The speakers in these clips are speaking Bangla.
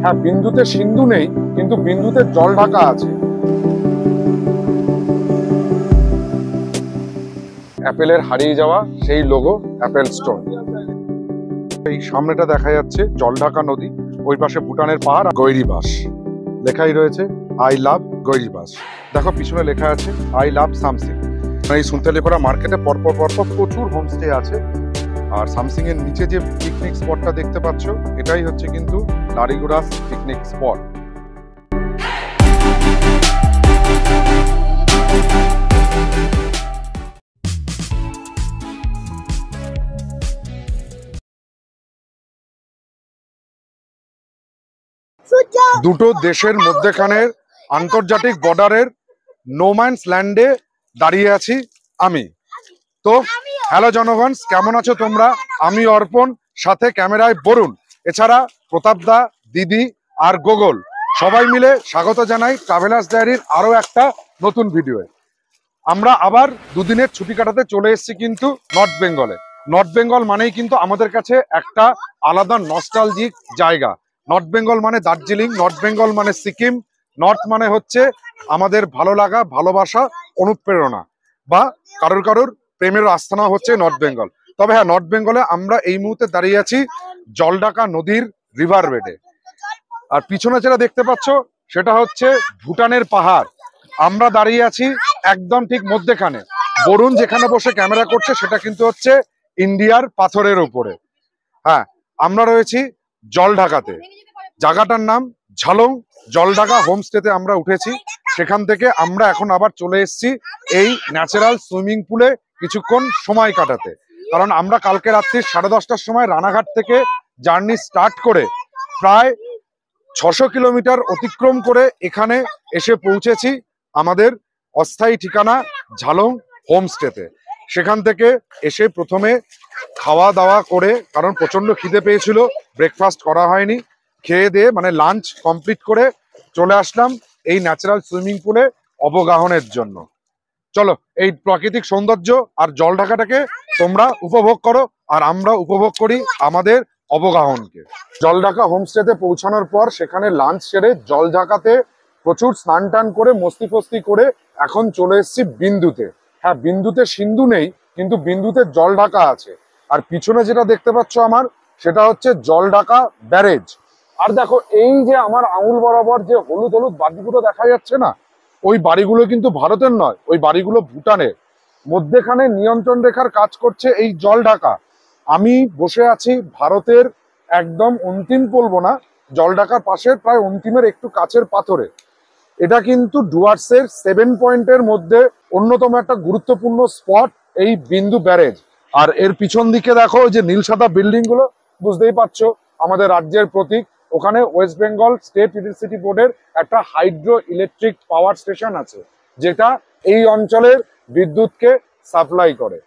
হ্যাঁ, বিন্দুতে সিন্ধু নেই, কিন্তু বিন্দুতে জল ঢাকা আছে। অ্যাপেলের হারিয়ে যাওয়া সেই লোগো অ্যাপেল স্টোন। এই সামনেটা দেখা যাচ্ছে জলঢাকা নদী, ওই পাশে ভুটানের পাহাড়, গৈরিবাস লেখাই রয়েছে আই লাভ গৈরিবাস। দেখো পিছনে লেখা আছে আই লাভ সামসিং। এই সুনতেলিপাড়া মার্কেটে পরপর পরপর প্রচুর হোমস্টে আছে। আর সামসিং এর নিচে যে পিকনিক স্পটটা দেখতে পাচ্ছ, এটাই হচ্ছে কিন্তু লারিগুড়াস পিকনিক স্পট। দুটো দেশের মধ্যেখানের আন্তর্জাতিক বর্ডারের নোম্যান্স ল্যান্ডে দাঁড়িয়ে আছি আমি। তো হ্যালো জনগণ, কেমন আছো তোমরা? আমি অর্পণ, সাথে ক্যামেরায় বরুণ, এছাড়া প্রতাপদা, দিদি আর গোগল, সবাই মিলে স্বাগত জানাই ট্রাভেলার্স ডায়েরির আরো একটা নতুন ভিডিও। আমরা আবার দুদিনের ছুটি কাটাতে চলে এসেছি কিন্তু নর্থ বেঙ্গলে। নর্থ বেঙ্গল মানেই কিন্তু আমাদের কাছে একটা আলাদা নস্টালজিক জায়গা। নর্থ বেঙ্গল মানে দার্জিলিং, নর্থ বেঙ্গল মানে সিকিম, নর্থ মানে হচ্ছে আমাদের ভালো লাগা, ভালোবাসা, অনুপ্রেরণা, বা কারোর কারোর প্রেমের আস্থানা হচ্ছে নর্থ বেঙ্গল। তবে হ্যাঁ, নর্থ বেঙ্গলে আমরা এই মুহূর্তে দাঁড়িয়ে আছি জলঢাকা নদীর রিভার বেডে। আর পিছনে যেটা দেখতে পাচ্ছ সেটা হচ্ছে ভুটানের পাহাড়। আমরা দাঁড়িয়ে আছি একদম ঠিক মধ্যেখানে। বরুণ যেখানে বসে ক্যামেরা করছে সেটা কিন্তু হচ্ছে ইন্ডিয়ার পাথরের উপরে। হ্যাঁ, আমরা রয়েছি জলঢাকাতে। জায়গাটার নাম ঝালং জলঢাকা হোমস্টেতে আমরা উঠেছি। সেখান থেকে আমরা এখন আবার চলে এসেছি এই ন্যাচারাল সুইমিং পুলে কিছুক্ষণ সময় কাটাতে। কারণ আমরা কালকে রাত্রি 10:30টার সময় রানাঘাট থেকে জার্নি স্টার্ট করে প্রায় 600 কিলোমিটার অতিক্রম করে এখানে এসে পৌঁছেছি আমাদের অস্থায়ী ঠিকানা ঝালং হোমস্টেতে। সেখান থেকে এসে প্রথমে খাওয়া দাওয়া করে, কারণ প্রচন্ড খিদে পেয়েছিল, ব্রেকফাস্ট করা হয়নি, খেয়ে দিয়ে মানে লাঞ্চ কমপ্লিট করে চলে আসলাম এই ন্যাচারাল সুইমিং পুলে অবগাহনের জন্য। চলো এই প্রাকৃতিক সৌন্দর্য আর জলঢাকাটাকে তোমরা উপভোগ করো, আর আমরা উপভোগ করি আমাদের অবগাহনকে। জলঢাকা হোমস্টেতে পৌঁছানোর পর সেখানে লাঞ্চ সেরে জলঢাকাতে প্রচুর স্নান টান করে মস্তি ফস্তি করে এখন চলে এসেছি বিন্দুতে। হ্যাঁ, বিন্দুতে সিন্ধু নেই, কিন্তু বিন্দুতে জলঢাকা আছে। আর পিছনে যেটা দেখতে পাচ্ছ আমার, সেটা হচ্ছে জলঢাকা ব্যারেজ। আর দেখো এই যে আমার আঙুল বরাবর যে হলুদ হলুদ বাড়িগুলো দেখা যাচ্ছে না, ওই বাড়িগুলো কিন্তু ভারতের নয়, ওই বাড়িগুলো ভুটানের। মধ্যেখানে নিয়ন্ত্রণ রেখার কাজ করছে এই জলঢাকা। আমি বসে আছি ভারতের একদম অন্তিম বলবো না, জলঢাকার পাশে প্রায় অন্তিমের একটু কাছের পাথরে। এটা কিন্তু ডুয়ার্সের 7 পয়েন্টের মধ্যে অন্যতম একটা গুরুত্বপূর্ণ স্পট এই বিন্দু ব্যারেজ। আর এর পিছন দিকে দেখো যে নীল সাদা বিল্ডিং গুলো, বুঝতেই পারছো আমাদের রাজ্যের প্রতীক। ওখানে ওয়েস্ট বেঙ্গল স্টেট ইলেকট্রিসিটি বোর্ডের একটা হাইড্রো ইলেকট্রিক পাওয়ার স্টেশন আছে, যেটা এই অঞ্চলের বিদ্যুৎকে সাপ্লাই করে।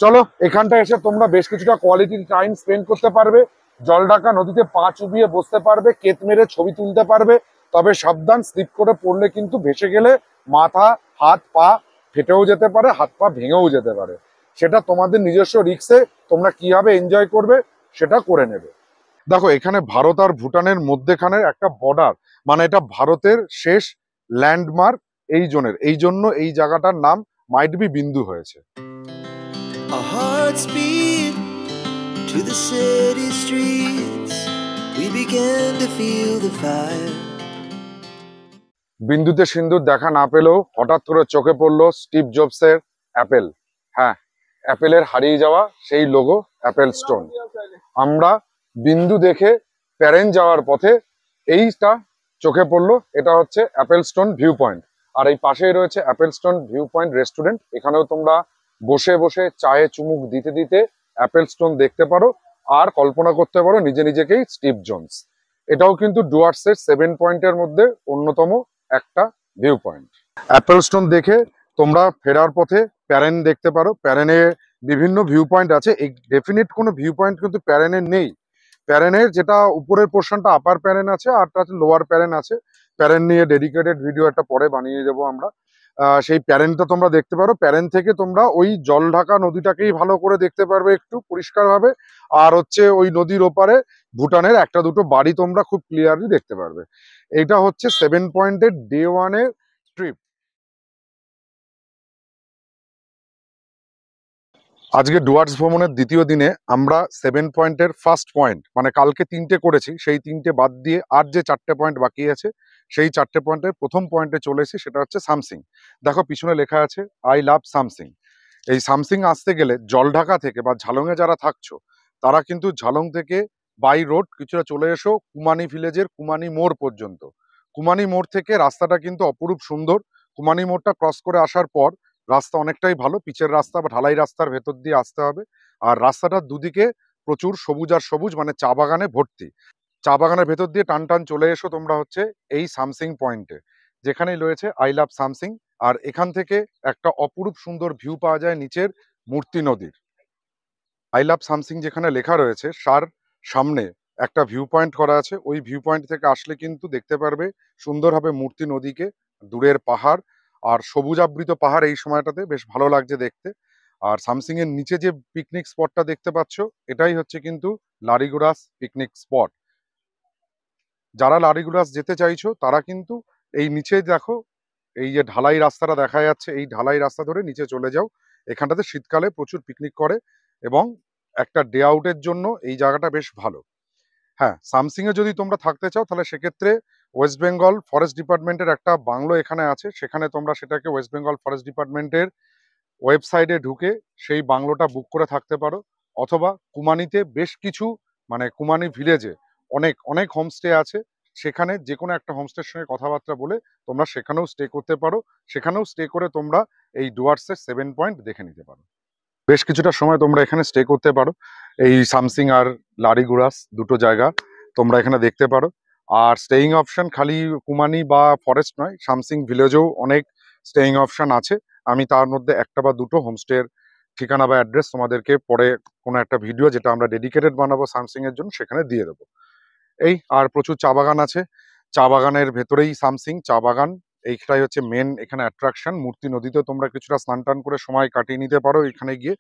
চলো এখানটা এসে তোমরা বেশ কিছুটা কোয়ালিটি টাইম স্পেন্ড করতে পারবে, জলঢাকা নদীতে পা চুবিয়ে বসতে পারবে, কেত মেরে ছবি তুলতে পারবে। তবে সাবধান, স্লিপ করে পড়লে কিন্তু ভেসে গেলে মাথা, হাত, পা ফেটেও যেতে পারে, হাত পা ভেঙেও যেতে পারে। সেটা তোমাদের নিজস্ব রিস্কে তোমরা কিভাবে এনজয় করবে সেটা করে নেবে। দেখো এখানে ভারত আর ভুটানের মধ্যেখানের একটা বর্ডার, মানে এটা ভারতের শেষ ল্যান্ডমার্ক এই জোনের, এই জন্য এই জায়গাটার নাম মাইট বি বিন্দু হয়েছে। Our hearts beat to the city streets. We began to feel the fire. বিন্দুতে সিন্ধুর দেখা না পেলেও হঠাৎ করে চোখে পড়লো স্টিভ জবসের অ্যাপেল। হ্যাঁ, অ্যাপেলের হারিয়ে যাওয়া সেই লোগো অ্যাপেল স্টোন। আমরা বিন্দু দেখে প্যারেন যাওয়ার পথে এইটা চোখে পড়লো, এটা হচ্ছে অ্যাপেল স্টোন ভিউ পয়েন্ট। আর এই পাশেই রয়েছে Apple stone view point restaurant. এখানেও তোমরা বসে বসে চায়ে চুমুক দিতে দিতে অ্যাপেল স্টোন দেখতে পারো আর কল্পনা করতে পারো নিজে নিজেকেই স্টিভ জোন্স। এটাও কিন্তু ডুয়ার্সের 7 পয়েন্টের মধ্যে অন্যতম একটা ভিউ পয়েন্ট। অ্যাপেল স্টোন দেখে তোমরা ফেরার পথে প্যারেন দেখতে পারো। প্যারেনে বিভিন্ন ভিউ পয়েন্ট আছে, এই ডেফিনিট কোনো ভিউ পয়েন্ট কিন্তু প্যারেনের নেই। প্যারেনের যেটা উপরের পোর্শনটা আপার প্যারেন আছে, আর লোয়ার প্যারেন আছে। প্যারেন নিয়ে ডেডিকেটেড ভিডিও একটা পরে বানিয়ে দেবো আমরা। সেই প্যারেনটা তোমরা দেখতে পারো। প্যারেন থেকে তোমরা ওই জল ঢাকা নদীটাকেই ভালো করে দেখতে পারবে একটু পরিষ্কারভাবে। আর হচ্ছে ওই নদীর ওপারে ভুটানের একটা দুটো বাড়ি তোমরা খুব ক্লিয়ারলি দেখতে পারবে। এটা হচ্ছে 7 পয়েন্টের ডে 1 এর ট্রিপ। আজকে ডুয়ার্স ভ্রমণের দ্বিতীয় দিনে আমরা 7 পয়েন্টের ফার্স্ট পয়েন্ট, মানে কালকে 3টে করেছি, সেই 3টে বাদ দিয়ে আর যে 4টে পয়েন্ট বাকি আছে সেই 4টে পয়েন্টের প্রথম পয়েন্টে চলে এসেছি, সেটা হচ্ছে সামসিং। দেখো পিছনে লেখা আছে আই লাভ সামসিং। এই সামসিং আসতে গেলে জলঢাকা থেকে বা ঝালংয়ে যারা থাকছো তারা কিন্তু ঝালং থেকে বাই রোড কিছুটা চলে এসো কুমানি ভিলেজের কুমানি মোড় পর্যন্ত। কুমানি মোড় থেকে রাস্তাটা কিন্তু অপরূপ সুন্দর। কুমানি মোড়টা ক্রস করে আসার পর রাস্তা অনেকটাই ভালো, পিচের রাস্তা বা ঢালাই রাস্তার ভেতর দিয়ে আসতে হবে। আর রাস্তাটার দুদিকে প্রচুর সবুজ আর সবুজ, মানে চা বাগানে ভর্তি। চা বাগানের ভেতর দিয়ে টান টান চলে এসো তোমরা হচ্ছে এই সামসিং পয়েন্টে, যেখানেই রয়েছে আই লাভ সামসিং। আর এখান থেকে একটা অপরূপ সুন্দর ভিউ পাওয়া যায় নিচের মূর্তি নদীর। আই লাভ সামসিং যেখানে লেখা রয়েছে তার সামনে একটা ভিউ পয়েন্ট করা আছে। ওই ভিউ পয়েন্ট থেকে আসলে কিন্তু দেখতে পারবে সুন্দরভাবে মূর্তি নদীকে, দূরের পাহাড় আর সবুজাবৃত পাহাড়। এই সময়টাতে বেশ ভালো লাগছে দেখতে। আর সামসিং এর নিচে যে পিকনিক স্পটটা দেখতে পাচ্ছ এটাই হচ্ছে কিন্তু লারিগুরাস পিকনিক স্পট। যারা লারিগুরাস যেতে চাইছো তারা কিন্তু এই নিচে দেখো, এই যে ঢালাই রাস্তাটা দেখা যাচ্ছে, এই ঢালাই রাস্তা ধরে নিচে চলে যাও। এখানটাতে শীতকালে প্রচুর পিকনিক করে এবং একটা ডে আউটের জন্য এই জায়গাটা বেশ ভালো। হ্যাঁ, সামসিং এ যদি তোমরা থাকতে চাও তাহলে সেক্ষেত্রে ওয়েস্ট বেঙ্গল ফরেস্ট ডিপার্টমেন্টের একটা বাংলো এখানে আছে, সেখানে তোমরা সেটাকে ওয়েস্ট বেঙ্গল ফরেস্ট ডিপার্টমেন্টের ওয়েবসাইটে ঢুকে সেই বাংলোটা বুক করে থাকতে পারো। অথবা কুমানিতে বেশ কিছু, মানে কুমানি ভিলেজে অনেক অনেক হোমস্টে আছে, সেখানে যে কোনো একটা হোমস্টের সঙ্গে কথাবার্তা বলে তোমরা সেখানেও স্টে করতে পারো। সেখানেও স্টে করে তোমরা এই ডুয়ার্সের 7 পয়েন্ট দেখে নিতে পারো। বেশ কিছুটা সময় তোমরা এখানে স্টে করতে পারো। এই সামসিং আর লারিগুরাস দুটো জায়গা তোমরা এখানে দেখতে পারো। আর স্টেইং অপশন খালি কুমানি বা ফরেস্ট নয়, সামসিং ভিলেজেও অনেক স্টেইং অপশন আছে। আমি তার মধ্যে একটা বা দুটো হোমস্টের ঠিকানা বা অ্যাড্রেস তোমাদেরকে পরে কোনো একটা ভিডিও, যেটা আমরা ডেডিকেটেড বানাবো সামসিং এর জন্য, সেখানে দিয়ে দেবো। এই আর প্রচুর চা বাগান আছে, চা বাগানের ভেতরেই সামসিং চা বাগান। এইটাই হচ্ছে মেন এখানে অ্যাট্রাকশন। মূর্তি নদীতে তোমরা কিছুটা স্নান টান করে সময় কাটিয়ে নিতে পারো এখানে গিয়ে।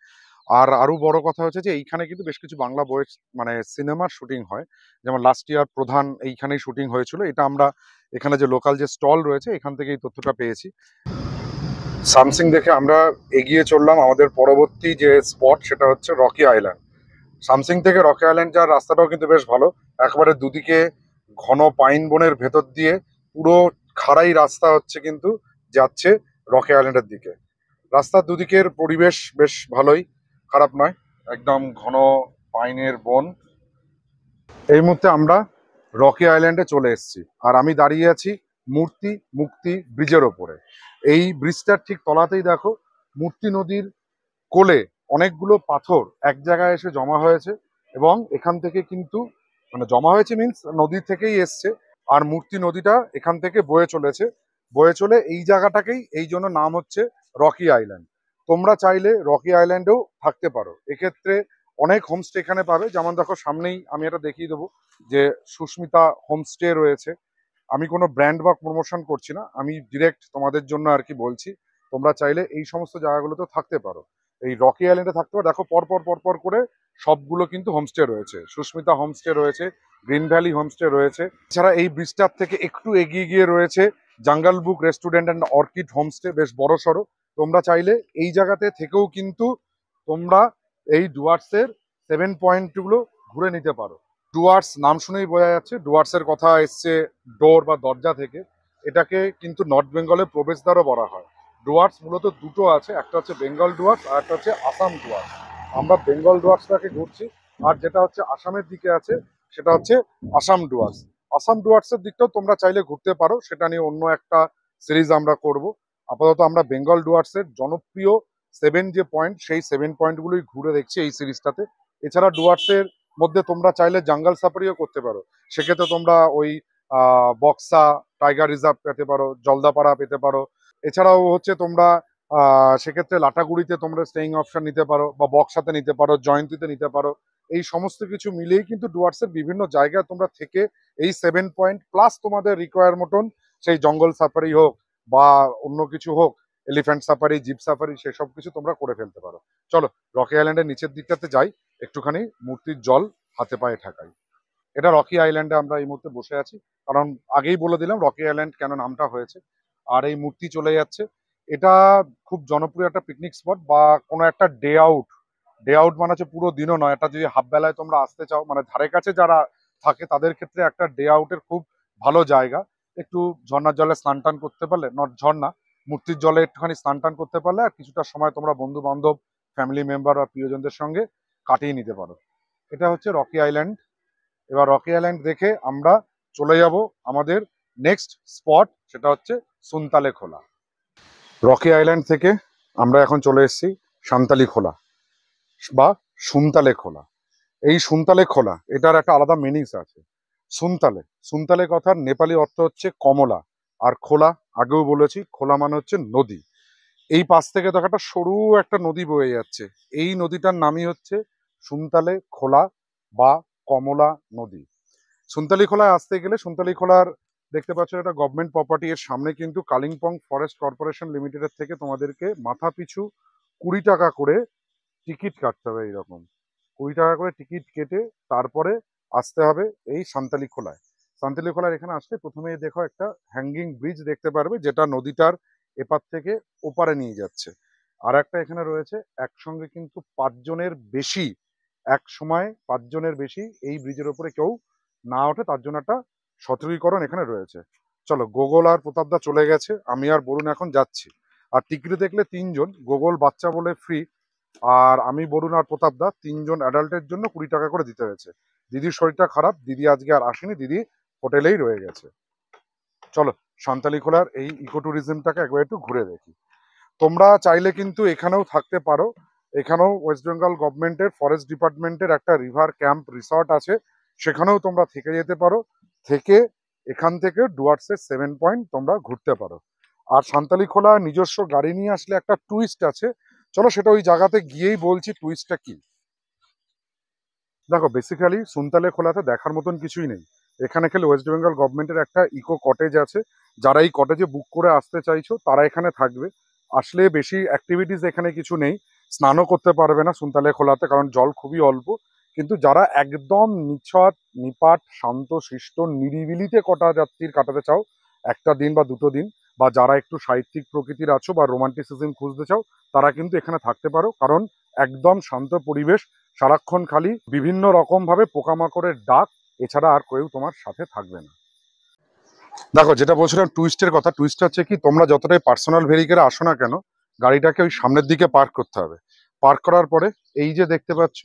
আর আরো বড় কথা হচ্ছে যে এইখানে কিন্তু বেশ কিছু বাংলা বইয়ের মানে সিনেমার শুটিং হয়। যেমন লাস্ট ইয়ার প্রধান এইখানেই শুটিং হয়েছিল। এটা আমরা এখানে যে লোকাল যে স্টল রয়েছে এখান থেকে এই তথ্যটা পেয়েছি। সামসিং দেখে আমরা এগিয়ে চললাম আমাদের পরবর্তী যে স্পট, সেটা হচ্ছে রকি আইল্যান্ড। সামসিং থেকে রকি আইল্যান্ড যাওয়ার রাস্তাটাও কিন্তু বেশ ভালো। একবারে দুদিকে ঘন পাইন বনের ভেতর দিয়ে পুরো খাড়াই রাস্তা হচ্ছে কিন্তু যাচ্ছে রকি আইল্যান্ডের দিকে। রাস্তার দুদিকের পরিবেশ বেশ ভালোই, খারাপ নয়, একদম ঘন পাইনের বন। এই মুহূর্তে আমরা রকি আইল্যান্ডে চলে এসেছি আর আমি দাঁড়িয়ে আছি মূর্তি মুক্তি ব্রিজের ওপরে। এই ব্রিজটার ঠিক তলাতেই দেখো মূর্তি নদীর কোলে অনেকগুলো পাথর এক জায়গায় এসে জমা হয়েছে এবং এখান থেকে কিন্তু, মানে জমা হয়েছে মিন্স নদী থেকেই এসছে। আর মূর্তি নদীটা এখান থেকে বয়ে চলেছে, বয়ে চলে এই জায়গাটাকেই, এই জন্য নাম হচ্ছে রকি আইল্যান্ড। তোমরা চাইলে রকি আইল্যান্ডেও থাকতে পারো। এক্ষেত্রে অনেক হোমস্টে এখানে পাবে। যেমন দেখো সামনেই আমি এটা দেখিয়ে দেবো যে সুস্মিতা হোমস্টে রয়েছে। আমি কোনো ব্র্যান্ড বা প্রমোশন করছি না, আমি ডিরেক্ট তোমাদের জন্য আর কি বলছি। তোমরা চাইলে এই সমস্ত জায়গাগুলোতেও থাকতে পারো। এই রকি আইল্যান্ডে থাকতে পারো। দেখো পরপর পরপর করে সবগুলো কিন্তু হোমস্টে রয়েছে। সুস্মিতা হোমস্টে রয়েছে, গ্রিন ভ্যালি হোমস্টে রয়েছে। এছাড়া এই ব্রিজটার থেকে একটু এগিয়ে গিয়ে রয়েছে jungle book restaurant and orchid homestay, বেশ বড় সড়ো। তোমরা চাইলে এই জায়গাতে থেকেও কিন্তু তোমরা এই ডুয়ার্সের 7 পয়েন্টগুলো ঘুরে নিতে পারো। ডুয়ার্স নাম শুনেই বোঝা যাচ্ছে ডুয়ার্সের কথা এসছে ডোর বা দরজা থেকে। এটাকে কিন্তু নর্থ বেঙ্গলের প্রবেশদ্বারও বলা হয়। ডুয়ার্স মূলত দুটো আছে, একটা হচ্ছে বেঙ্গল ডুয়ার্স আর একটা হচ্ছে আসাম ডুয়ার্স। আমরা বেঙ্গল ডুয়ার্সটাকে ঘুরছি, আর যেটা হচ্ছে আসামের দিকে আছে সেটা হচ্ছে আসাম ডুয়ার্স। আসাম ডুয়ার্সের দিকটাও তোমরা চাইলে ঘুরতে পারো, সেটা নিয়ে অন্য একটা সিরিজ আমরা করব। আপাতত আমরা বেঙ্গল ডুয়ার্সের জনপ্রিয় 7 যে পয়েন্ট, সেই 7 পয়েন্টগুলোই ঘুরে দেখছি এই সিরিজটাতে। এছাড়া ডুয়ার্সের মধ্যে তোমরা চাইলে জঙ্গল সাফারিও করতে পারো। সেক্ষেত্রে তোমরা ওই বক্সা টাইগার রিজার্ভ পেতে পারো, জলদাপাড়া পেতে পারো। এছাড়াও হচ্ছে তোমরা সেক্ষেত্রে লাটাগুড়িতে তোমরা স্টেইং অপশন নিতে পারো, বা বক্সাতে নিতে পারো, জয়ন্তীতে নিতে পারো। এই সমস্ত কিছু মিলিয়েই কিন্তু ডুয়ার্সের বিভিন্ন জায়গায় তোমরা থেকে এই 7 পয়েন্ট প্লাস তোমাদের রিকোয়ার মতন সেই জঙ্গল সাফারি হোক বা অন্য কিছু হোক, এলিফ্যান্ট সাফারি, জিপ সাফারি, সেসব কিছু তোমরা করে ফেলতে পারো। চলো রকি আইল্যান্ডের নিচের দিকটাতে যাই, একটুখানি মূর্তির জল হাতে পায়ে ঠেকাই। এটা রকি আইল্যান্ডে আমরা এই মুহূর্তে বসে আছি, কারণ আগেই বলে দিলাম রকি আইল্যান্ড কেন নামটা হয়েছে। আর এই মূর্তি চলে যাচ্ছে, এটা খুব জনপ্রিয় একটা পিকনিক স্পট বা কোনো একটা ডে আউট মানে হচ্ছে পুরো দিনও নয়, এটা যদি হাফ বেলায় তোমরা আসতে চাও, মানে ধারে কাছে যারা থাকে তাদের ক্ষেত্রে একটা ডে আউটের খুব ভালো জায়গা। একটু ঝর্ণার জলে স্নান টান করতে পারলে, নট ঝর্ণা, মূর্তির জলে একটুখানি স্নান টান করতে পারলে আর কিছুটা সময় তোমরা বন্ধু বান্ধব, ফ্যামিলি মেম্বার বা প্রিয়জনদের সঙ্গে কাটিয়ে নিতে পারো। এটা হচ্ছে রকি আইল্যান্ড। এবার রকি আইল্যান্ড দেখে আমরা চলে যাব আমাদের নেক্সট স্পট, সেটা হচ্ছে সুনতালে খোলা। রকি আইল্যান্ড থেকে আমরা এখন চলে এসেছি সান্তালি খোলা বা সুনতালে খোলা। এই সুনতালে খোলা, এটার একটা আলাদা মিনিংস আছে। সুনতালে কথার নেপালি অর্থ হচ্ছে কমলা, আর খোলা আগেও বলেছি, খোলা মানে হচ্ছে নদী। এই পাশ থেকে দেখো একটা সরু একটা নদী বয়ে যাচ্ছে, এই নদীটার নামই হচ্ছে সুনতালে খোলা বা কমলা নদী। সুনতালি খোলায় আসতে গেলে, সুনতালি খোলার দেখতে পাচ্ছ এটা গভর্নমেন্ট প্রপার্টি, এর সামনে কিন্তু কালিম্পং ফরেস্ট কর্পোরেশন লিমিটেডের থেকে তোমাদেরকে মাথা পিছু 20 টাকা করে টিকিট কাটতে হবে। এইরকম 20 টাকা করে টিকিট কেটে তারপরে আসতে হবে এই সান্তালি খোলায়। সান্তালি খোলার এখানে আসলে প্রথমেই দেখো একটা হ্যাঙ্গিং ব্রিজ দেখতে পারবে, যেটা নদীটার এপার থেকে ওপারে নিয়ে যাচ্ছে। আর একটা এখানে রয়েছে, একসঙ্গে কিন্তু 5 জনের বেশি, এক সময় 5 জনের বেশি এই ব্রিজের উপরে কেউ না ওঠে, তার জন্য একটা সতর্কীকরণ এখানে রয়েছে। চলো, গোগল আর প্রতাপদা চলে গেছে, আমি আর বরুণ এখন যাচ্ছি। আর টিকিট দেখলে 3 জন, গোগল বাচ্চা বলে ফ্রি, আর আমি, বরুণ আর প্রতাপদা 3 জন অ্যাডাল্টের জন্য 20 টাকা করে দিতে হয়েছে। দিদির শরীরটা খারাপ, দিদি আজকে আর আসেনি, দিদি হোটেলেই রয়ে গেছে। চলো সান্তালি খোলার এই ইকো ট্যুরিজমটাকে একবার একটু ঘুরে দেখি। তোমরা চাইলে কিন্তু এখানেও থাকতে পারো, এখানেও ওয়েস্ট বেঙ্গল গভর্নমেন্টের ফরেস্ট ডিপার্টমেন্টের একটা রিভার ক্যাম্প রিসর্ট আছে, সেখানেও তোমরা থেকে যেতে পারো। থেকে এখান থেকে ডুয়ার্সের 7 পয়েন্ট তোমরা ঘুরতে পারো। আর সান্তালি খোলা নিজস্ব গাড়ি নিয়ে আসলে একটা টুইস্ট আছে, চলো সেটা ওই জায়গাতে গিয়েই বলছি টুইস্টটা কি। দেখো বেসিক্যালি সুনতালে খোলাতে দেখার মতন কিছুই নেই। এখানে খেলে ওয়েস্ট বেঙ্গল গভর্নমেন্টের একটা ইকো কটেজ আছে, যারা এই কটেজে বুক করে আসতে চাইছো তারা এখানে থাকবে। আসলে বেশি অ্যাক্টিভিটিস এখানে কিছু নেই, স্নানও করতে পারবে না সুনতালে খোলাতে, কারণ জল খুবই অল্প। কিন্তু যারা একদম নিছক নিপাট শান্ত শিষ্ট নিরিবিলিতে কটা যাত্রীর কাটাতে চাও, একটা দিন বা 2টো দিন, বা যারা একটু সাহিত্যিক প্রকৃতির আছো বা রোমান্টিসিজম খুঁজতে চাও, তারা কিন্তু এখানে থাকতে পারো, কারণ একদম শান্ত পরিবেশ, সারাক্ষণ খালি বিভিন্ন রকম ভাবে পোকামাকড়ের ডাক, এছাড়া আর কেউ তোমার সাথে থাকবে না। দেখো যেটা বলছিলাম টুইস্টের কথা, টুইস্ট হচ্ছে কি, তোমরা যতটাই পার্সোনাল ভেহিকেলে আসো না কেন, গাড়িটাকে ওই সামনের দিকে পার্ক করতে হবে। পার্ক করার পরে এই যে দেখতে পাচ্ছ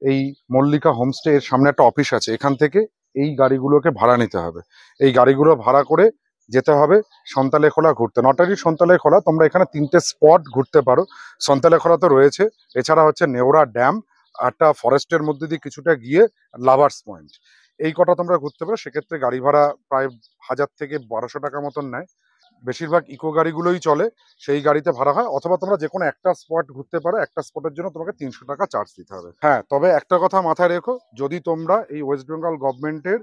এই মল্লিকা হোমস্টে এর সামনে একটা অফিস আছে, এখান থেকে এই গাড়িগুলোকে ভাড়া নিতে হবে। এই গাড়িগুলো ভাড়া করে যেতে হবে সন্তালে খোলা ঘুরতে। নটারি সন্তালে খোলা, তোমরা এখানে 3টে স্পট ঘুরতে পারো। সন্তালে খোলা তো রয়েছে, এছাড়া হচ্ছে নেওরা ড্যাম, একটা ফরেস্টের মধ্যে দিয়ে কিছুটা গিয়ে লাভার্স পয়েন্ট, এই কটা তোমরা ঘুরতে পারো। সেক্ষেত্রে গাড়ি ভাড়া প্রায় 1000 থেকে 1200 টাকা মতন নেয়। বেশিরভাগ ইকো গাড়িগুলোই চলে, সেই গাড়িতে ভাড়া হয়। অথবা তোমরা যে কোনো একটা স্পট ঘুরতে পারো, একটা স্পটের জন্য তোমাকে 300 টাকা চার্জ দিতে হবে। হ্যাঁ, তবে একটা কথা মাথায় রেখো, যদি তোমরা এই ওয়েস্ট বেঙ্গল গভর্নমেন্টের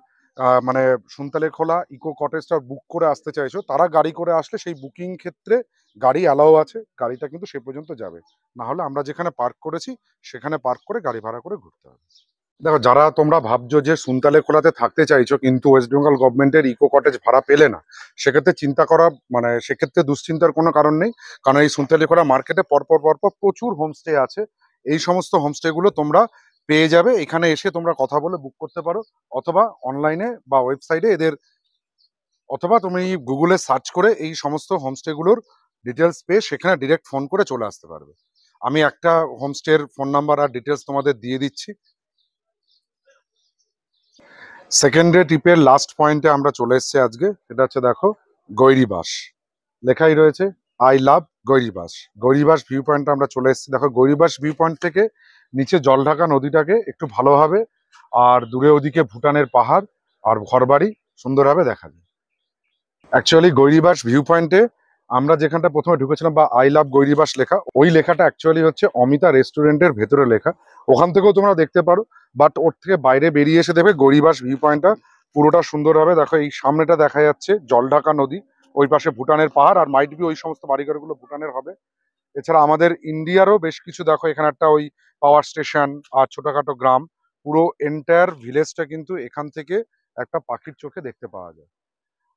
মানে সুনতালে খোলা ইকো কটেজটা বুক করে আসতে চাইছো, তারা গাড়ি করে আসলে সেই বুকিং ক্ষেত্রে গাড়ি অ্যালাউ আছে, গাড়িটা কিন্তু সে পর্যন্ত যাবে। না হলে আমরা যেখানে পার্ক করেছি সেখানে পার্ক করে গাড়ি ভাড়া করে ঘুরতে হবে। দেখো যারা তোমরা ভাবছো যে সুনতালে খোলাতে থাকতে চাইছো কিন্তু ওয়েস্ট বেঙ্গল গভর্নমেন্টের ইকো কটেজ ভাড়া পেলে না, সেক্ষেত্রে চিন্তা করা মানে সেক্ষেত্রে দুশ্চিন্তার কোনো কারণ নেই, কারণ এই সুনতালে খোলা মার্কেটে পরপর পরপর প্রচুর হোমস্টে আছে। এই সমস্ত হোমস্টেগুলো তোমরা পেয়ে যাবে, এখানে এসে তোমরা কথা বলে বুক করতে পারো, অথবা অনলাইনে বা ওয়েবসাইটে এদের, অথবা তুমি গুগলে সার্চ করে এই সমস্ত হোমস্টেগুলোর ডিটেলস পেয়ে সেখানে ডিরেক্ট ফোন করে চলে আসতে পারবে। আমি একটা হোমস্টের ফোন নাম্বার আর ডিটেলস তোমাদের দিয়ে দিচ্ছি। সেকেন্ড ডে ট্রিপের লাস্ট পয়েন্টে আমরা চলে এসেছি আজকে, এটা হচ্ছে দেখো গৈরিবাস, লেখাই রয়েছে আই লাভ গৈরিবাস। গৈরিবাস ভিউ পয়েন্টে আমরা চলে এসেছি। দেখো গৈরিবাস ভিউ পয়েন্ট থেকে নিচে জলঢাকা নদীটাকে একটু ভালোভাবে, আর দূরে ওদিকে ভুটানের পাহাড় আর ঘরবাড়ি সুন্দরভাবে দেখা যায়। অ্যাকচুয়ালি গৈরিবাস ভিউ পয়েন্টে আমরা যেখানটা প্রথমে ঢুকেছিলাম বা আই লাভ গৈরিবাস লেখা, ওই লেখাটা অ্যাকচুয়ালি হচ্ছে অমিতা রেস্টুরেন্টের ভেতরে লেখা, ওখান থেকেও তোমরা দেখতে পারো। বাট ওর থেকে বাইরে বেরিয়ে এসে দেখবে গৈরিবাস ভিউ পয়েন্টটা পুরোটা সুন্দরভাবে দেখো। এই সামনেটা দেখা যাচ্ছে জলঢাকা নদী, ওই পাশে ভুটানের পাহাড়, আর মাইট বি ওই সমস্ত বাড়িঘরগুলো ভুটানের হবে। এছাড়া আমাদের ইন্ডিয়ারও বেশ কিছু, দেখো এখানে একটা ওই পাওয়ার স্টেশন আর ছোটখাটো গ্রাম, পুরো এন্টায়ার ভিলেজটা কিন্তু এখান থেকে একটা পাখির চোখে দেখতে পাওয়া যায়।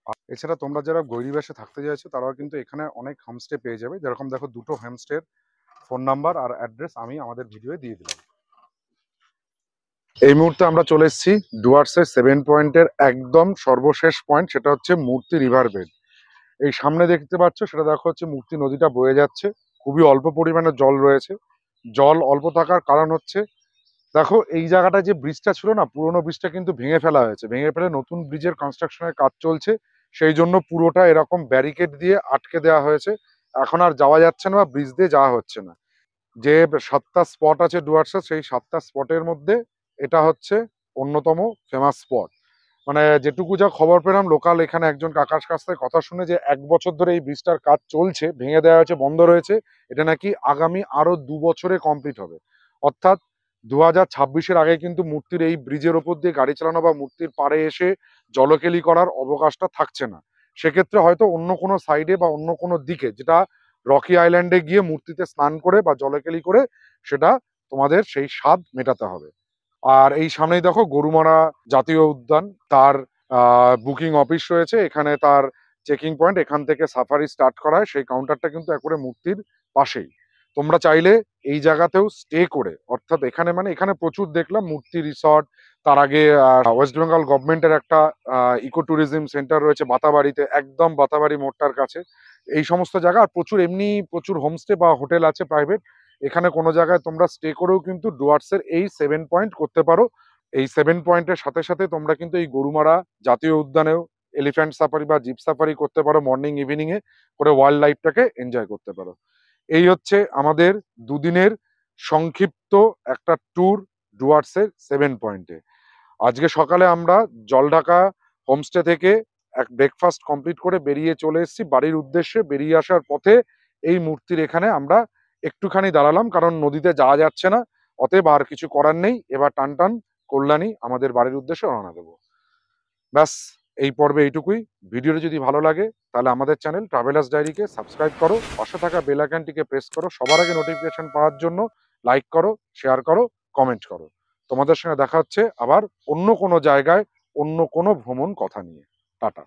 আর এছাড়া তোমরা যারা গৈরিবাসে থাকতে চাইছো তারাও কিন্তু এখানে অনেক হোমস্টে পেয়ে যাবে, যেরকম দেখো দুটো হোমস্টের ফোন নাম্বার আর অ্যাড্রেস আমি আমাদের ভিডিওয়ে দিয়ে দিলাম। এই মুহূর্তে আমরা চলে এসেছি ডুয়ার্সের 7 পয়েন্টের একদম সর্বশেষ পয়েন্ট, সেটা হচ্ছে মূর্তি রিভার বেড। এই সামনে দেখতে পাচ্ছ সেটা দেখো হচ্ছে মূর্তি নদীটা বয়ে যাচ্ছে, খুবই অল্প পরিমাণে জল রয়েছে। জল অল্প থাকার কারণ হচ্ছে, দেখো এই জায়গাটা যে ব্রিজটা ছিল না, পুরোনো ব্রিজটা কিন্তু ভেঙে ফেলা হয়েছে, ভেঙে ফেলে নতুন ব্রিজের কনস্ট্রাকশনের কাজ চলছে, সেই জন্য পুরোটা এরকম ব্যারিকেড দিয়ে আটকে দেওয়া হয়েছে। এখন আর যাওয়া যাচ্ছে না বা ব্রিজ দিয়ে যাওয়া হচ্ছে না। যে 7টা স্পট আছে ডুয়ার্সে, সেই 7টা স্পটের মধ্যে এটা হচ্ছে অন্যতম ফেমাস স্পট। মানে যেটুকু যা খবর পেলাম লোকাল এখানে একজন কাকার কাছ থেকে কথা শুনে, যে 1 বছর ধরে এই ব্রিজটার কাজ চলছে, ভেঙে দেওয়া হয়েছে, বন্ধ রয়েছে, এটা নাকি আগামী আরো 2 বছরে কমপ্লিট হবে। অর্থাৎ 2026-এর আগে কিন্তু মূর্তির এই ব্রিজের ওপর দিয়ে গাড়ি চালানো বা মূর্তির পাড়ে এসে জলকেলি করার অবকাশটা থাকছে না। সেক্ষেত্রে হয়তো অন্য কোনো সাইডে বা অন্য কোনো দিকে, যেটা রকি আইল্যান্ডে গিয়ে মূর্তিতে স্নান করে বা জলকেলি করে সেটা তোমাদের সেই স্বাদ মেটাতে হবে। আর এই সামনেই দেখো গরুমারা জাতীয় উদ্যান, তার বুকিং অফিস রয়েছে এখানে, তার চেকিং পয়েন্ট, এখান থেকে সাফারি স্টার্ট করা হয়, সেই কাউন্টারটা কিন্তু একবারে মূর্তির পাশেই। তোমরা চাইলে এই জায়গাতেও স্টে করে, অর্থাৎ এখানে মানে এখানে প্রচুর দেখলাম মূর্তি রিসর্ট, তার আগে ওয়েস্ট বেঙ্গল গভর্নমেন্টের একটা ইকো ট্যুরিজম সেন্টার রয়েছে বাতাবাড়িতে, একদম বাতাবাড়ি মোড়টার কাছে। এই সমস্ত জায়গা, আর প্রচুর এমনি প্রচুর হোমস্টে বা হোটেল আছে প্রাইভেট। এখানে কোনো জায়গায় তোমরা স্টে করেও কিন্তু ডুয়ার্সের এই 7 পয়েন্ট করতে পারো। এই 7 পয়েন্টের সাথে সাথে তোমরা কিন্তু এই গরুমারা জাতীয় উদ্যানেও এলিফ্যান্ট সাফারি বা জিপ সাফারি করতে পারো, মর্নিং ইভিনিং এ করে ওয়াইল্ড লাইফটাকে এনজয় করতে পারো। এই হচ্ছে আমাদের দুদিনের সংক্ষিপ্ত একটা ট্যুর ডুয়ার্সের 7 পয়েন্টে। আজকে সকালে আমরা জলঢাকা হোমস্টে থেকে এক ব্রেকফাস্ট কমপ্লিট করে বেরিয়ে চলে এসেছি বাড়ির উদ্দেশ্যে। বেরিয়ে আসার পথে এই মূর্তির এখানে আমরা একটুখানি দাঁড়ালাম, কারণ নদীতে যাওয়া যাচ্ছে না, অতএব আর কিছু করার নেই, এবার টান টান কল্যাণী আমাদের বাড়ির উদ্দেশ্যে রওনা দেবো। ব্যাস, এই পর্বে এইটুকুই। ভিডিওটি যদি ভালো লাগে তাহলে আমাদের চ্যানেল ট্রাভেলার্স ডায়েরিকে সাবস্ক্রাইব করো, পাশে থাকা বেল আইকনটিকে প্রেস করো, সবার আগে নোটিফিকেশন পাওয়ার জন্য লাইক করো, শেয়ার করো, কমেন্ট করো। তোমাদের সঙ্গে দেখা হচ্ছে আবার অন্য কোনো জায়গায় অন্য কোনো ভ্রমণ কথা নিয়ে। টাটা।